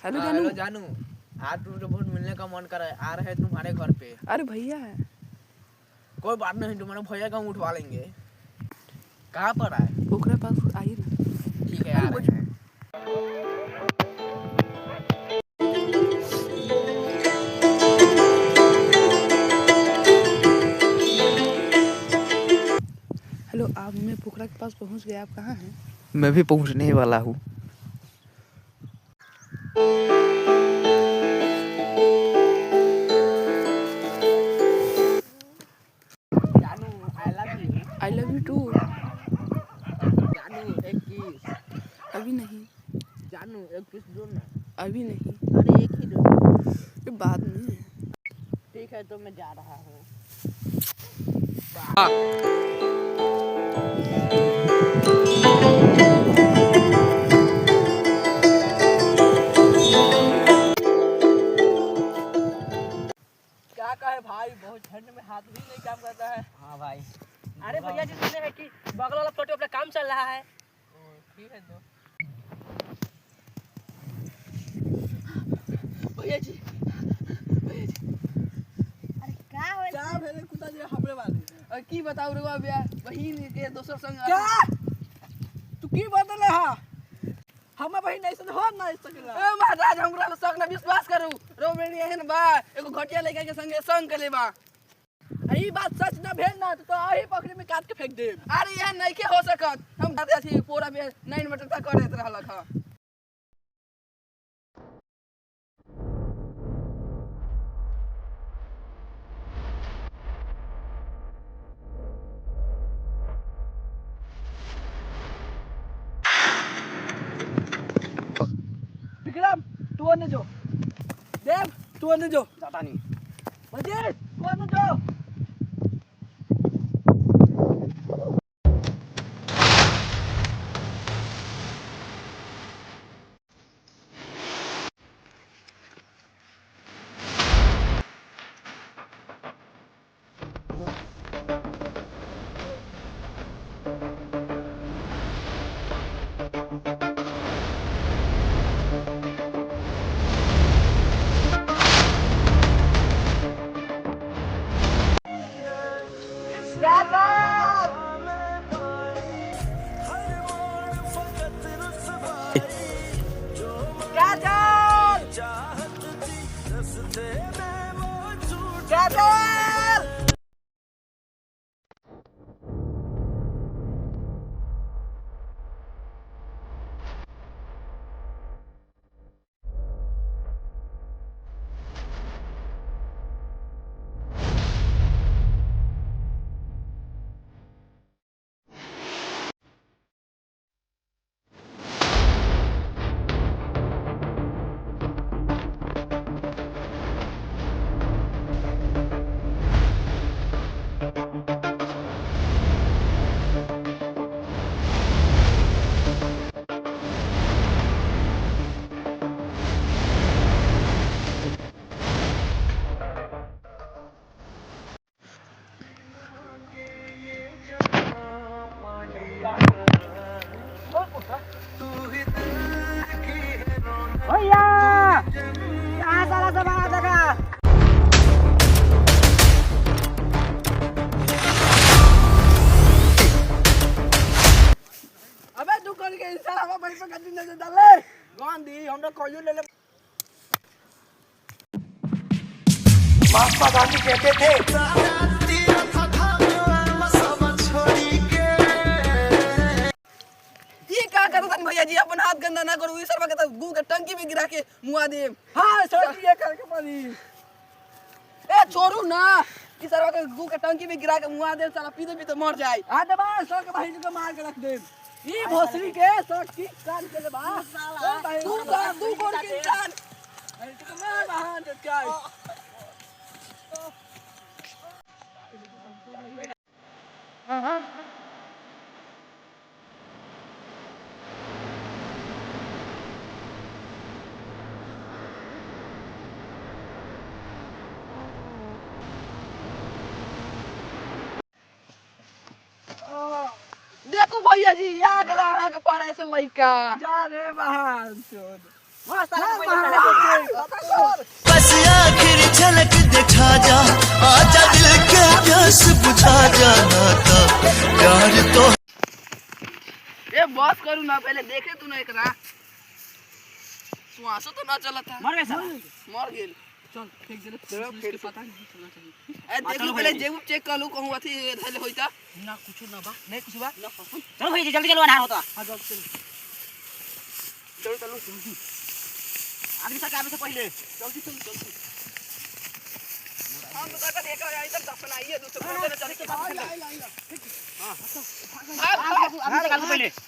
Hello hello जानू। जानू, आज तुमसे बहुत मिलने का मन कर रहा है, आ रहे हैं तुम्हारे घर पे। अरे भैया है। कोई बात नहीं, तुम्हारे भैया का हम उठवा लेंगे। कहाँ पर आए? ओकरे पास आइए ना। ठीक है, आ रहे हैं। हेलो, आप मैं पोखरा के पास पहुंच गए, आप कहाँ हैं? मैं भी पहुंचने वाला हूँ। जानू, I love you. I love you too. जानू, एक किस। अभी नहीं। जानू, एक किस दो ना। अभी नहीं। अरे एक ही दो। ये बाद में। ठीक है, तो मैं जा रहा हूँ। क्या कहे भाई, बहुत ठंड में हाथ भी नहीं काम करता है। हाँ भाई। अरे भैया जी, सुने हैं कि बगल वाला प्लॉट पे काम चल रहा है। ठीक है तो। भैया जी, अरे क्या होल क्या भेले कुत्ता जी हमरे वाली। और की बताऊ रे भैया, बहिन के दोसर संग। क्या तू की बदले हा? हम भाई नहीं सुन हो ना सकेला। ए महाराज, हमरा संग ना विश्वास करू। रो मेरी एहन बा, एगो घटिया लड़का के संग के लेबा। ई बात सच ना भेल ना तो आही पकड़ी में काट के फेंक दे। अरे यह नहीं के हो सकत। हम दादा थी पूरा में 9 मीटर तक कर देत रहलक ह। विक्रम तू अन्य जो, देव तू अन्य जो, जाता नहीं। मजीद तू अन्य जो। भैया यहाँ सारा सामान लगा। अबे तू कर के इंसान हवा भाई पे गंदी नजर डाले। गांधी, हमरा कोई ले ले। महात्मा गांधी कहते थे ये क्या करत हन भैया जी, अपन हाथ गंदा ना करू। ई सरवा के तो गू के टंकी में गिरा के मुआ दे। हाँ छोड़ दिए करके पानी। ए छोड़ू ना, ई सरवा के गू के टंकी में गिरा के मुआ दे। साला पीते पीते मर जाए। हाँ दबा सर के भाई जी को मार के रख दे। ई भोसरी के सर की कान के ले बा। तू कौन के इंसान? अरे तू मैं महान तो क्या है? देखो भैया जी, याद लगा के पड़े से लइका। जा रे महान चोद। मार साला को पहले बस आखिर झलक दिखा जा, आजा दिल के प्यास बुझा जाना था प्यार तो। ए बस करू ना पहले देखे तू ना एकरा सुहासो तो ना चला था मर गए साला मर गेल चल फेंक दे फिर पता नहीं चलना चाहिए ए देख लो पहले जेब चेक कर लो कहूं अथी धैले होइता ना कुछ ना बा नहीं कुछ बा चलो भाई जल्दी चलो अनहार होता हां चलो चलो चलो आदमी तक आवे से पहले जल्दी चल जल्दी हम तो का देख रहे हैं इधर दफन आइए दूसरे कोने चल के हां आदमी तक आवे पहले